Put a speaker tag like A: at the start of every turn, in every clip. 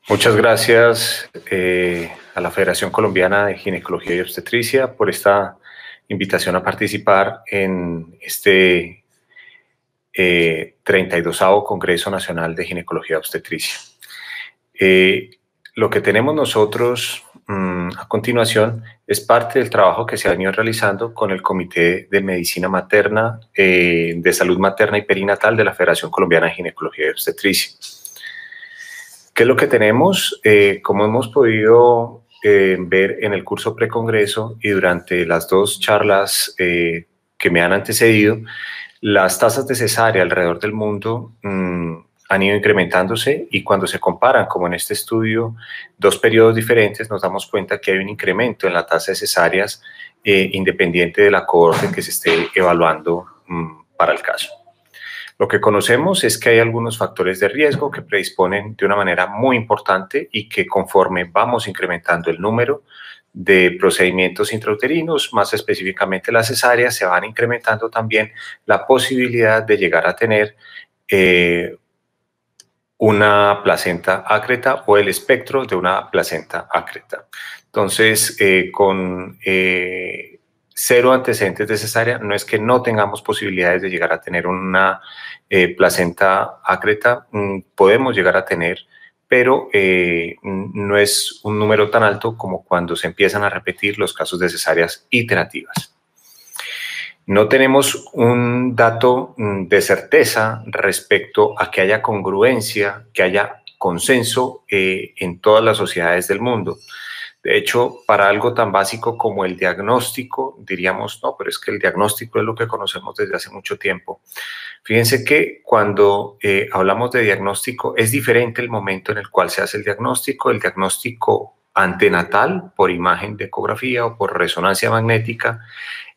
A: Muchas gracias a la Federación Colombiana de Ginecología y Obstetricia por esta invitación a participar en este 32º Congreso Nacional de Ginecología y Obstetricia. Lo que tenemos nosotros a continuación es parte del trabajo que se ha venido realizando con el Comité de Medicina Materna, de Salud Materna y Perinatal de la Federación Colombiana de Ginecología y Obstetricia. ¿Qué es lo que tenemos? Como hemos podido ver en el curso precongreso y durante las dos charlas que me han antecedido, las tasas de cesárea alrededor del mundo han ido incrementándose, y cuando se comparan, como en este estudio, dos periodos diferentes, nos damos cuenta que hay un incremento en la tasa de cesáreas independiente de la cohorte que se esté evaluando para el caso. Lo que conocemos es que hay algunos factores de riesgo que predisponen de una manera muy importante, y que conforme vamos incrementando el número de procedimientos intrauterinos, más específicamente las cesáreas, se van incrementando también la posibilidad de llegar a tener una placenta ácreta o el espectro de una placenta ácreta. Entonces, con cero antecedentes de cesárea, no es que no tengamos posibilidades de llegar a tener una placenta ácreta, podemos llegar a tener, pero no es un número tan alto como cuando se empiezan a repetir los casos de cesáreas iterativas. No tenemos un dato de certeza respecto a que haya congruencia, que haya consenso en todas las sociedades del mundo. De hecho, para algo tan básico como el diagnóstico, diríamos, no, pero es que el diagnóstico es lo que conocemos desde hace mucho tiempo. Fíjense que cuando hablamos de diagnóstico, es diferente el momento en el cual se hace el diagnóstico antenatal por imagen de ecografía o por resonancia magnética,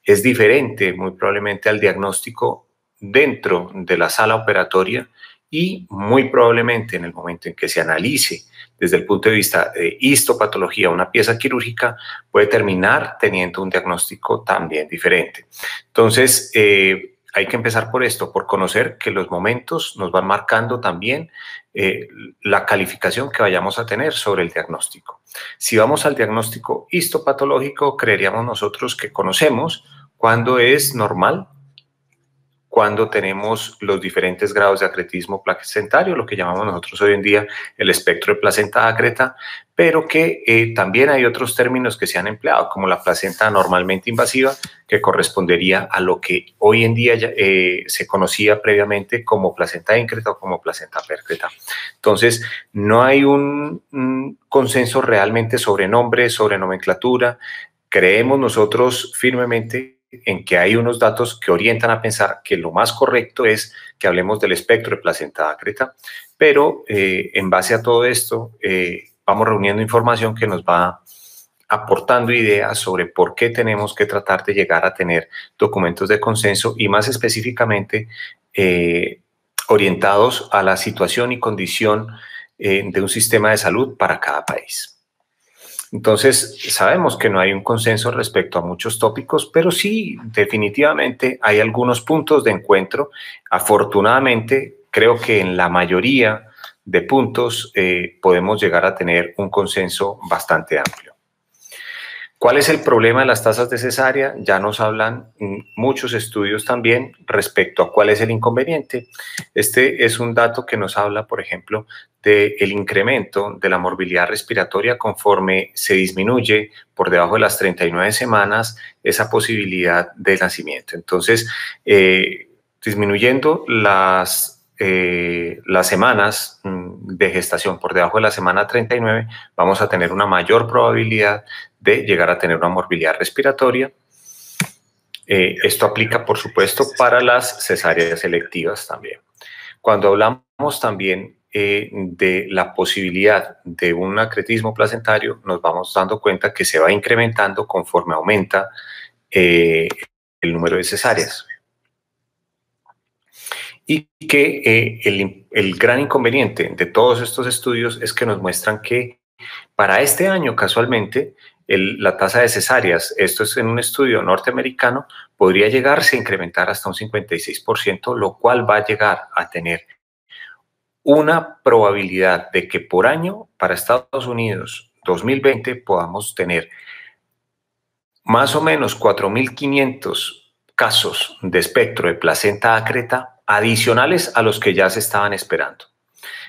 A: es diferente muy probablemente al diagnóstico dentro de la sala operatoria, y muy probablemente en el momento en que se analice desde el punto de vista de histopatología una pieza quirúrgica, puede terminar teniendo un diagnóstico también diferente. Entonces, hay que empezar por esto, por conocer que los momentos nos van marcando también la calificación que vayamos a tener sobre el diagnóstico. Si vamos al diagnóstico histopatológico, creeríamos nosotros que conocemos cuándo es normal, cuando tenemos los diferentes grados de acretismo placentario, lo que llamamos nosotros hoy en día el espectro de placenta ácreta, pero que también hay otros términos que se han empleado, como la placenta normalmente invasiva, que correspondería a lo que hoy en día se conocía previamente como placenta íncreta o como placenta pércreta. Entonces, no hay un consenso realmente sobre nombre, sobre nomenclatura. Creemos nosotros firmemente en que hay unos datos que orientan a pensar que lo más correcto es que hablemos del espectro de placenta ácreta, pero en base a todo esto vamos reuniendo información que nos va aportando ideas sobre por qué tenemos que tratar de llegar a tener documentos de consenso, y más específicamente orientados a la situación y condición de un sistema de salud para cada país. Entonces, sabemos que no hay un consenso respecto a muchos tópicos, pero sí, definitivamente hay algunos puntos de encuentro. Afortunadamente, creo que en la mayoría de puntos podemos llegar a tener un consenso bastante amplio. ¿Cuál es el problema de las tasas de cesárea? Ya nos hablan muchos estudios también respecto a cuál es el inconveniente. Este es un dato que nos habla, por ejemplo, del incremento de la morbilidad respiratoria conforme se disminuye por debajo de las 39 semanas esa posibilidad de nacimiento. Entonces, disminuyendo las semanas de gestación por debajo de la semana 39, vamos a tener una mayor probabilidad de llegar a tener una morbilidad respiratoria. Esto aplica, por supuesto, para las cesáreas selectivas también. Cuando hablamos también de la posibilidad de un acretismo placentario, nos vamos dando cuenta que se va incrementando conforme aumenta el número de cesáreas. Y que el gran inconveniente de todos estos estudios es que nos muestran que para este año, casualmente, la tasa de cesáreas, esto es en un estudio norteamericano, podría llegarse a incrementar hasta un 56%, lo cual va a llegar a tener una probabilidad de que por año para Estados Unidos 2020 podamos tener más o menos 4.500 casos de espectro de placenta ácreta adicionales a los que ya se estaban esperando.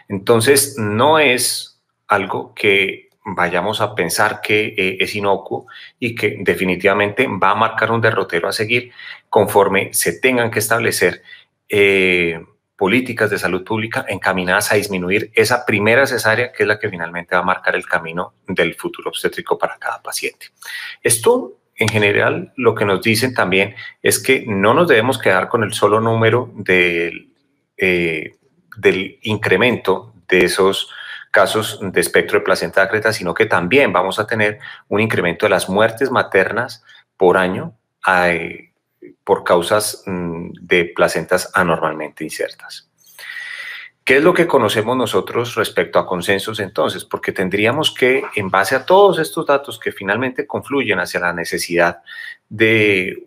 A: Entonces, no es algo que vayamos a pensar que es inocuo y que definitivamente va a marcar un derrotero a seguir conforme se tengan que establecer políticas de salud pública encaminadas a disminuir esa primera cesárea, que es la que finalmente va a marcar el camino del futuro obstétrico para cada paciente. Esto, en general, lo que nos dicen también es que no nos debemos quedar con el solo número del incremento de esos casos de espectro de placenta ácreta, sino que también vamos a tener un incremento de las muertes maternas por año por causas de placentas anormalmente insertas. ¿Qué es lo que conocemos nosotros respecto a consensos entonces? Porque tendríamos que, en base a todos estos datos que finalmente confluyen hacia la necesidad de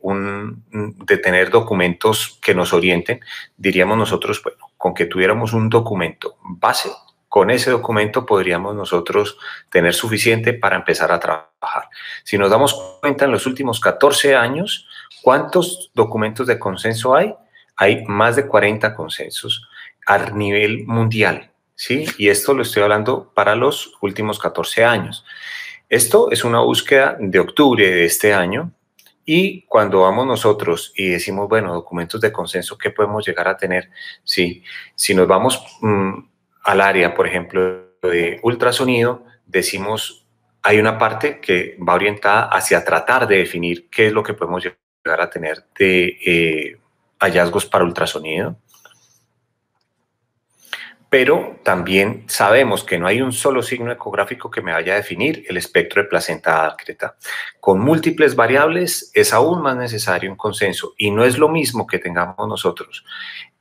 A: tener documentos que nos orienten, diríamos nosotros, bueno, con que tuviéramos un documento base, con ese documento podríamos nosotros tener suficiente para empezar a trabajar. Si nos damos cuenta en los últimos 14 años, ¿cuántos documentos de consenso hay? Hay más de 40 consensos a nivel mundial, ¿sí? Y esto lo estoy hablando para los últimos 14 años. Esto es una búsqueda de octubre de este año y cuando vamos nosotros y decimos, bueno, documentos de consenso, ¿qué podemos llegar a tener? Sí, si nos vamos al área, por ejemplo, de ultrasonido, decimos, hay una parte que va orientada hacia tratar de definir qué es lo que podemos llegar a tener de hallazgos para ultrasonido. Pero también sabemos que no hay un solo signo ecográfico que me vaya a definir el espectro de placenta ácreta. Con múltiples variables es aún más necesario un consenso y no es lo mismo que tengamos nosotros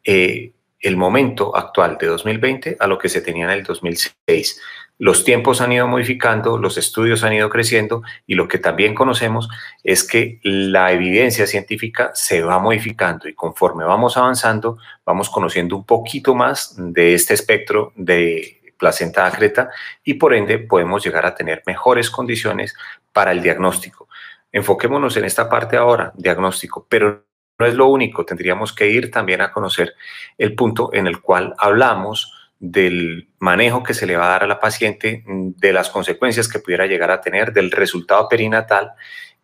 A: el momento actual de 2020 a lo que se tenía en el 2006. Los tiempos han ido modificando, los estudios han ido creciendo y lo que también conocemos es que la evidencia científica se va modificando y conforme vamos avanzando, vamos conociendo un poquito más de este espectro de placenta ácreta y por ende podemos llegar a tener mejores condiciones para el diagnóstico. Enfoquémonos en esta parte ahora, diagnóstico, pero no es lo único, tendríamos que ir también a conocer el punto en el cual hablamos del manejo que se le va a dar a la paciente, de las consecuencias que pudiera llegar a tener, del resultado perinatal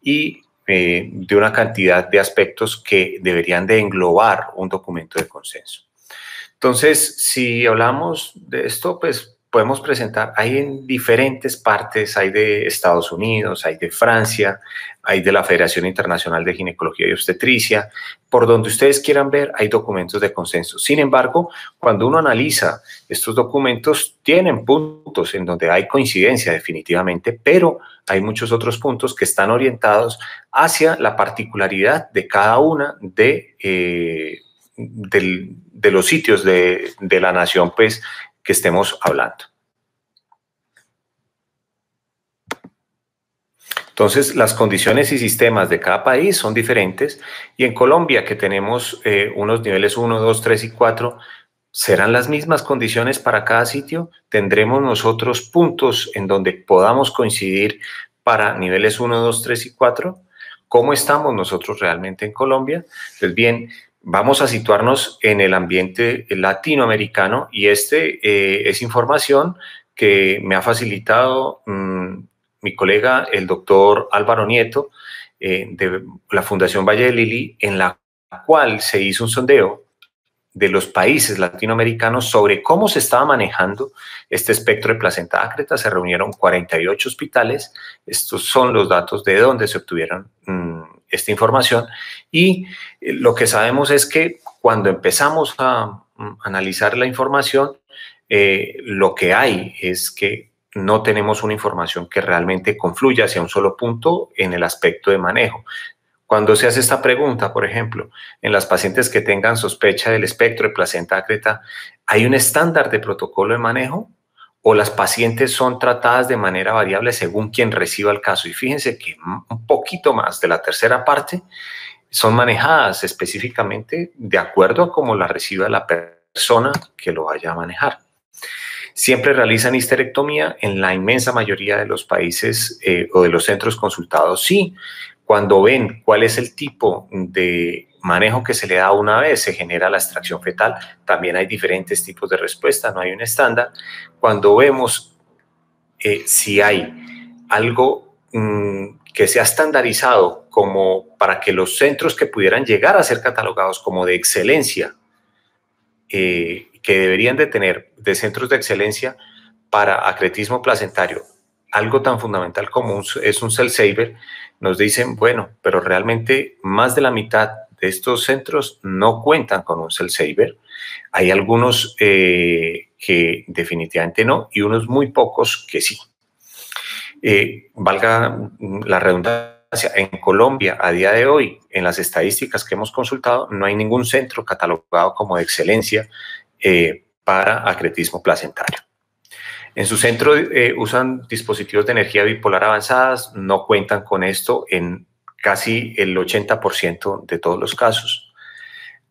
A: y de una cantidad de aspectos que deberían de englobar un documento de consenso. Entonces, si hablamos de esto, pues podemos presentar, hay en diferentes partes, hay de Estados Unidos, hay de Francia, hay de la Federación Internacional de Ginecología y Obstetricia, por donde ustedes quieran ver, hay documentos de consenso. Sin embargo, cuando uno analiza estos documentos, tienen puntos en donde hay coincidencia definitivamente, pero hay muchos otros puntos que están orientados hacia la particularidad de cada una de los sitios de la nación, pues, que estemos hablando. Entonces, las condiciones y sistemas de cada país son diferentes y en Colombia, que tenemos unos niveles 1, 2, 3 y 4, ¿serán las mismas condiciones para cada sitio? ¿Tendremos nosotros puntos en donde podamos coincidir para niveles 1, 2, 3 y 4? ¿Cómo estamos nosotros realmente en Colombia? Pues bien, vamos a situarnos en el ambiente latinoamericano y es información que me ha facilitado mi colega, el doctor Álvaro Nieto, de la Fundación Valle de Lili, en la cual se hizo un sondeo de los países latinoamericanos sobre cómo se estaba manejando este espectro de placenta ácreta. Se reunieron 48 hospitales. Estos son los datos de donde se obtuvieron esta información. Y lo que sabemos es que cuando empezamos a analizar la información, lo que hay es que no tenemos una información que realmente confluya hacia un solo punto en el aspecto de manejo. Cuando se hace esta pregunta, por ejemplo, en las pacientes que tengan sospecha del espectro de placenta ácreta, ¿hay un estándar de protocolo de manejo? ¿O las pacientes son tratadas de manera variable según quien reciba el caso? Y fíjense que un poquito más de la tercera parte son manejadas específicamente de acuerdo a cómo la reciba la persona que lo vaya a manejar. Siempre realizan histerectomía en la inmensa mayoría de los países o de los centros consultados. Sí, cuando ven cuál es el tipo de manejo que se le da una vez, se genera la extracción fetal. También hay diferentes tipos de respuesta, no hay un estándar. Cuando vemos si hay algo que sea estandarizado como para que los centros que pudieran llegar a ser catalogados como de excelencia, que deberían de tener de centros de excelencia para acretismo placentario, algo tan fundamental como es un cell saver, nos dicen, bueno, pero realmente más de la mitad de estos centros no cuentan con un cell saver. Hay algunos que definitivamente no y unos muy pocos que sí. Valga la redundancia, en Colombia a día de hoy, en las estadísticas que hemos consultado, no hay ningún centro catalogado como de excelencia para acretismo placentario. En su centro usan dispositivos de energía bipolar avanzadas, no cuentan con esto en casi el 80% de todos los casos.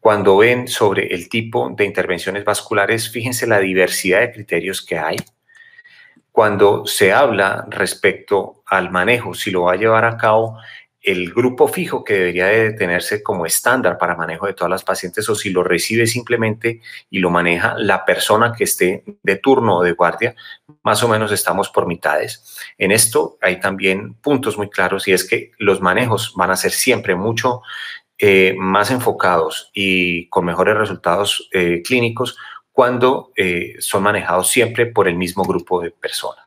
A: Cuando ven sobre el tipo de intervenciones vasculares, fíjense la diversidad de criterios que hay. Cuando se habla respecto al manejo, si lo va a llevar a cabo el grupo fijo que debería de tenerse como estándar para manejo de todas las pacientes o si lo recibe simplemente y lo maneja la persona que esté de turno o de guardia, más o menos estamos por mitades. En esto hay también puntos muy claros y es que los manejos van a ser siempre mucho más enfocados y con mejores resultados clínicos cuando son manejados siempre por el mismo grupo de personas.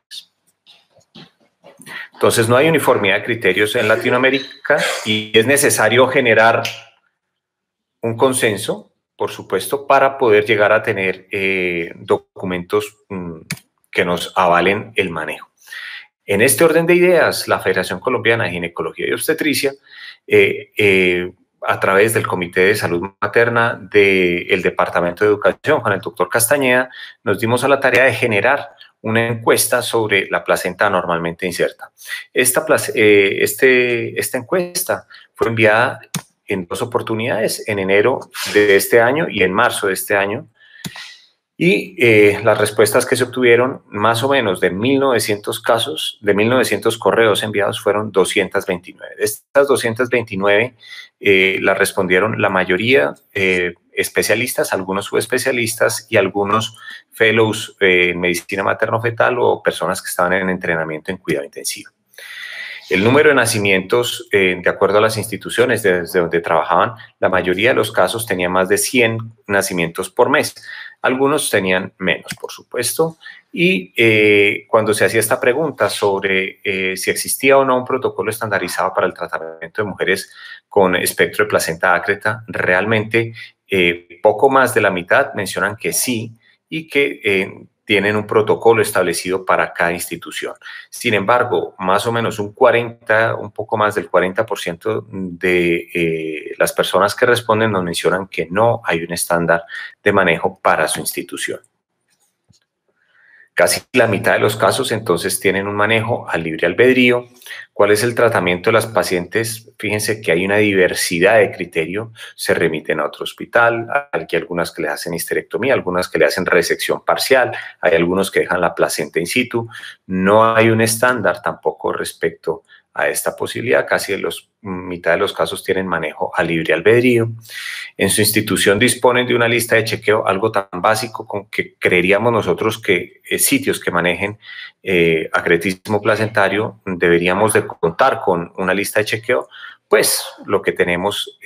A: Entonces, no hay uniformidad de criterios en Latinoamérica y es necesario generar un consenso, por supuesto, para poder llegar a tener documentos que nos avalen el manejo. En este orden de ideas, la Federación Colombiana de Ginecología y Obstetricia, a través del Comité de Salud Materna del Departamento de Educación, con el doctor Castañeda, nos dimos a la tarea de generar una encuesta sobre la placenta anormalmente inserta. Esta encuesta fue enviada en 2 oportunidades, en enero de este año y en marzo de este año. Y las respuestas que se obtuvieron, más o menos de 1.900 casos, de 1.900 correos enviados, fueron 229. De estas 229 las respondieron la mayoría especialistas, algunos subespecialistas y algunos fellows en medicina materno-fetal o personas que estaban en entrenamiento en cuidado intensivo. El número de nacimientos, de acuerdo a las instituciones desde donde trabajaban, la mayoría de los casos tenía más de 100 nacimientos por mes. Algunos tenían menos, por supuesto. Y cuando se hacía esta pregunta sobre si existía o no un protocolo estandarizado para el tratamiento de mujeres con espectro de placenta ácreta, realmente poco más de la mitad mencionan que sí y que tienen un protocolo establecido para cada institución. Sin embargo, más o menos un poco más del 40% de las personas que responden nos mencionan que no hay un estándar de manejo para su institución. Casi la mitad de los casos entonces tienen un manejo a libre albedrío. ¿Cuál es el tratamiento de las pacientes? Fíjense que hay una diversidad de criterio. Se remiten a otro hospital, hay algunas que le hacen histerectomía, algunas que le hacen resección parcial, hay algunos que dejan la placenta in situ. No hay un estándar tampoco respecto a esta posibilidad. Casi mitad de los casos tienen manejo a libre albedrío. En su institución disponen de una lista de chequeo, algo tan básico como que creeríamos nosotros que sitios que manejen acretismo placentario deberíamos de contar con una lista de chequeo. Pues lo que tenemos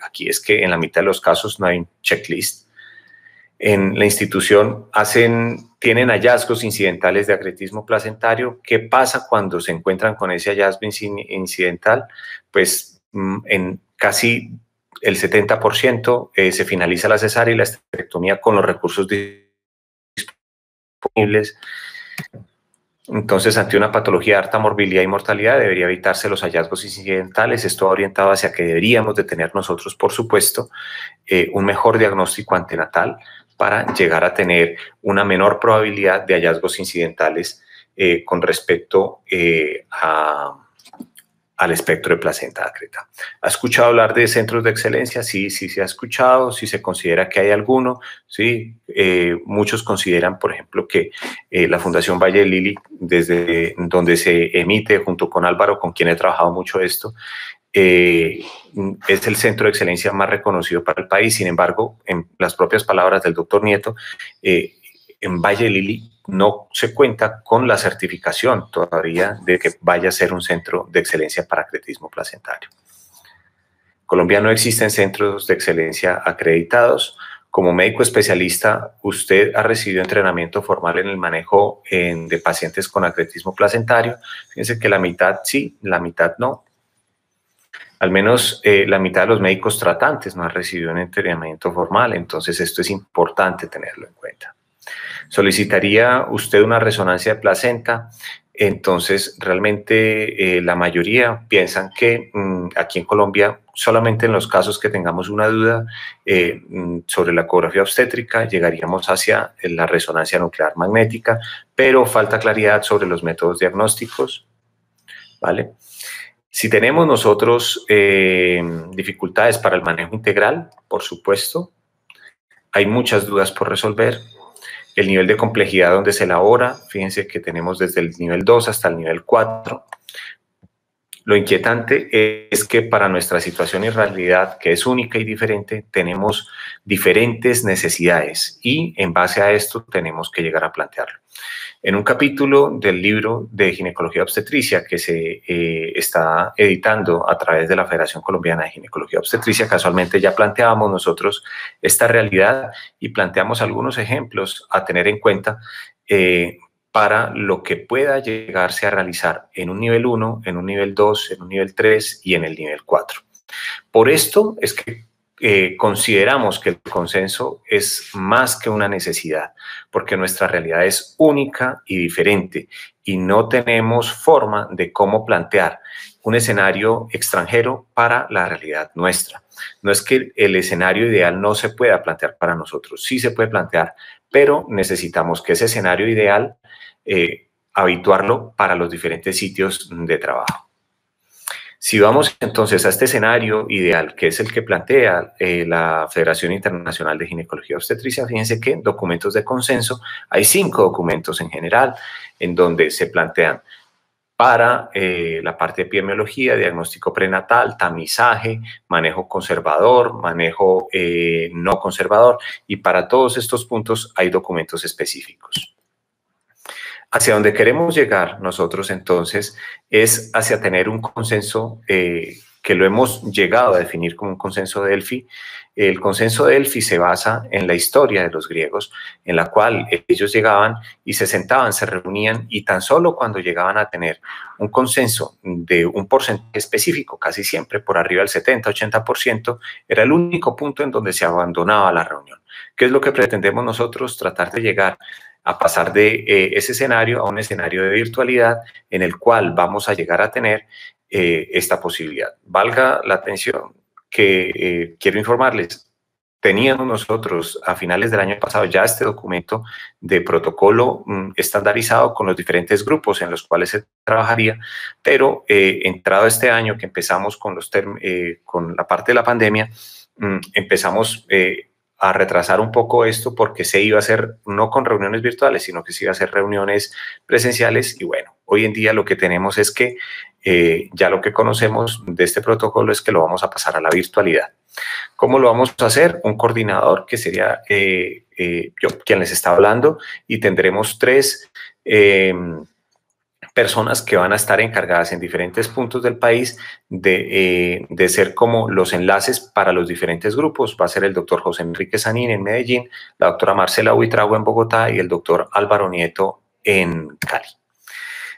A: aquí es que en la mitad de los casos no hay un checklist. En la institución tienen hallazgos incidentales de acretismo placentario. ¿Qué pasa cuando se encuentran con ese hallazgo incidental? Pues en casi el 70% se finaliza la cesárea y la esterectomía con los recursos disponibles. Entonces, ante una patología de alta morbilidad y mortalidad, debería evitarse los hallazgos incidentales. Esto va orientado hacia que deberíamos de tener nosotros, por supuesto, un mejor diagnóstico antenatal para llegar a tener una menor probabilidad de hallazgos incidentales con respecto a al espectro de placenta ácreta. ¿Ha escuchado hablar de centros de excelencia? Sí, sí se ha escuchado, sí se considera que hay alguno, sí. Muchos consideran, por ejemplo, que la Fundación Valle del Lili, desde donde se emite, junto con Álvaro, con quien he trabajado mucho esto, es el centro de excelencia más reconocido para el país. Sin embargo, en las propias palabras del doctor Nieto, en Valle del Lili no se cuenta con la certificación todavía de que vaya a ser un centro de excelencia para acretismo placentario. En Colombia no existen centros de excelencia acreditados. Como médico especialista, usted ha recibido entrenamiento formal en el manejo de pacientes con acretismo placentario. Fíjense que la mitad sí, la mitad no. Al menos la mitad de los médicos tratantes no han recibido un entrenamiento formal, entonces esto es importante tenerlo en cuenta. ¿Solicitaría usted una resonancia de placenta? Entonces, realmente la mayoría piensan que aquí en Colombia, solamente en los casos que tengamos una duda sobre la ecografía obstétrica, llegaríamos hacia la resonancia nuclear magnética, pero falta claridad sobre los métodos diagnósticos, ¿vale? Si tenemos nosotros dificultades para el manejo integral, por supuesto, hay muchas dudas por resolver. El nivel de complejidad donde se elabora, fíjense que tenemos desde el nivel 2 hasta el nivel 4. Lo inquietante es que para nuestra situación y realidad, que es única y diferente, tenemos diferentes necesidades y en base a esto tenemos que llegar a plantearlo. En un capítulo del libro de Ginecología Obstetricia que se está editando a través de la Federación Colombiana de Ginecología Obstetricia, casualmente ya planteábamos nosotros esta realidad y planteamos algunos ejemplos a tener en cuenta para lo que pueda llegarse a realizar en un nivel 1, en un nivel 2, en un nivel 3 y en el nivel 4. Por esto es que consideramos que el consenso es más que una necesidad, porque nuestra realidad es única y diferente y no tenemos forma de cómo plantear un escenario extranjero para la realidad nuestra. No es que el escenario ideal no se pueda plantear para nosotros, sí se puede plantear, pero necesitamos que ese escenario ideal habituarlo para los diferentes sitios de trabajo. Si vamos entonces a este escenario ideal, que es el que plantea la Federación Internacional de Ginecología Obstetricia, fíjense que documentos de consenso, hay 5 documentos en general, en donde se plantean para la parte de epidemiología, diagnóstico prenatal, tamizaje, manejo conservador, manejo no conservador, y para todos estos puntos hay documentos específicos. Hacia donde queremos llegar nosotros entonces es hacia tener un consenso que lo hemos llegado a definir como un consenso de Delfi. El consenso de Delfi se basa en la historia de los griegos, en la cual ellos llegaban y se sentaban, se reunían y tan solo cuando llegaban a tener un consenso de un porcentaje específico, casi siempre por arriba del 70-80%, era el único punto en donde se abandonaba la reunión. ¿Qué es lo que pretendemos nosotros? Tratar de llegar a pasar de ese escenario a un escenario de virtualidad en el cual vamos a llegar a tener esta posibilidad. Valga la atención que quiero informarles, teníamos nosotros a finales del año pasado ya este documento de protocolo estandarizado con los diferentes grupos en los cuales se trabajaría, pero entrado este año que empezamos con la parte de la pandemia, empezamos a retrasar un poco esto porque se iba a hacer no con reuniones virtuales, sino que se iba a hacer reuniones presenciales y bueno, hoy en día lo que tenemos es que ya lo que conocemos de este protocolo es que lo vamos a pasar a la virtualidad. ¿Cómo lo vamos a hacer? Un coordinador que sería yo quien les está hablando y tendremos 3 personas que van a estar encargadas en diferentes puntos del país de ser como los enlaces para los diferentes grupos. Va a ser el doctor José Enrique Sanín en Medellín, la doctora Marcela Buitrago en Bogotá y el doctor Álvaro Nieto en Cali.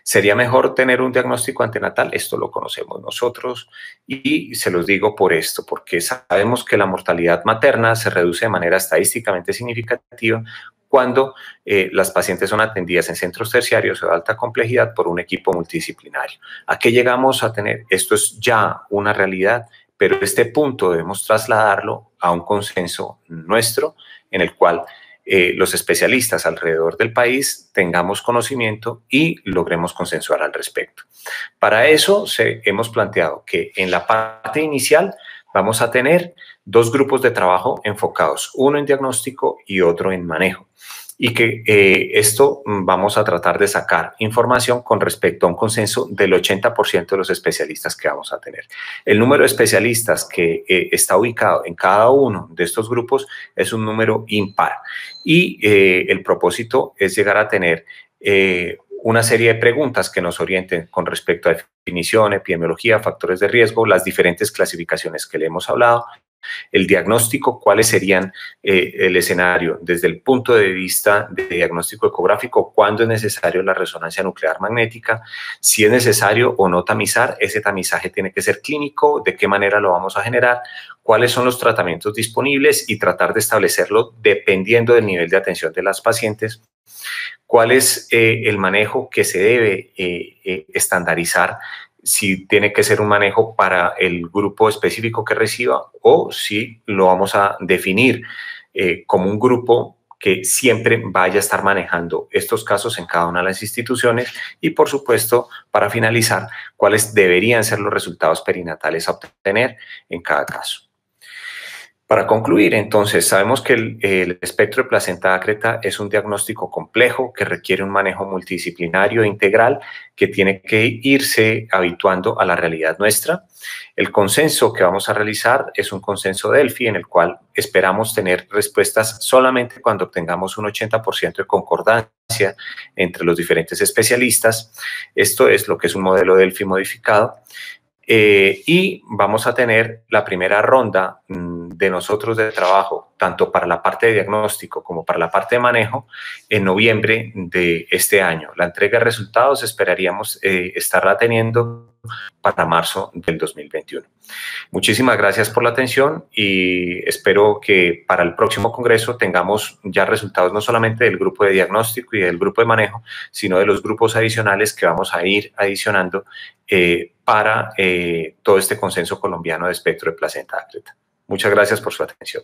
A: ¿Sería mejor tener un diagnóstico antenatal? Esto lo conocemos nosotros y se los digo por esto, porque sabemos que la mortalidad materna se reduce de manera estadísticamente significativa cuando las pacientes son atendidas en centros terciarios o de alta complejidad por un equipo multidisciplinario. ¿A qué llegamos a tener? Esto es ya una realidad, pero este punto debemos trasladarlo a un consenso nuestro en el cual los especialistas alrededor del país tengamos conocimiento y logremos consensuar al respecto. Para eso hemos planteado que en la parte inicial vamos a tener 2 grupos de trabajo enfocados, uno en diagnóstico y otro en manejo. Y que esto vamos a tratar de sacar información con respecto a un consenso del 80% de los especialistas que vamos a tener. El número de especialistas que está ubicado en cada uno de estos grupos es un número impar. Y el propósito es llegar a tener una serie de preguntas que nos orienten con respecto a definición, epidemiología, factores de riesgo, las diferentes clasificaciones que le hemos hablado, el diagnóstico, cuáles serían el escenario desde el punto de vista de diagnóstico ecográfico, cuándo es necesario la resonancia nuclear magnética, si es necesario o no tamizar, ese tamizaje tiene que ser clínico, de qué manera lo vamos a generar, cuáles son los tratamientos disponibles y tratar de establecerlo dependiendo del nivel de atención de las pacientes, cuál es el manejo que se debe estandarizar, si tiene que ser un manejo para el grupo específico que reciba o si lo vamos a definir como un grupo que siempre vaya a estar manejando estos casos en cada una de las instituciones y, por supuesto, para finalizar, cuáles deberían ser los resultados perinatales a obtener en cada caso. Para concluir, entonces, sabemos que el espectro de placenta ácreta es un diagnóstico complejo que requiere un manejo multidisciplinario e integral que tiene que irse habituando a la realidad nuestra. El consenso que vamos a realizar es un consenso Delphi en el cual esperamos tener respuestas solamente cuando obtengamos un 80% de concordancia entre los diferentes especialistas. Esto es lo que es un modelo Delphi modificado. Y vamos a tener la primera ronda de nosotros de trabajo, tanto para la parte de diagnóstico como para la parte de manejo, en noviembre de este año. La entrega de resultados esperaríamos estarla teniendo para marzo del 2021. Muchísimas gracias por la atención y espero que para el próximo congreso tengamos ya resultados no solamente del grupo de diagnóstico y del grupo de manejo, sino de los grupos adicionales que vamos a ir adicionando para todo este consenso colombiano de espectro de placenta ácreta. Muchas gracias por su atención.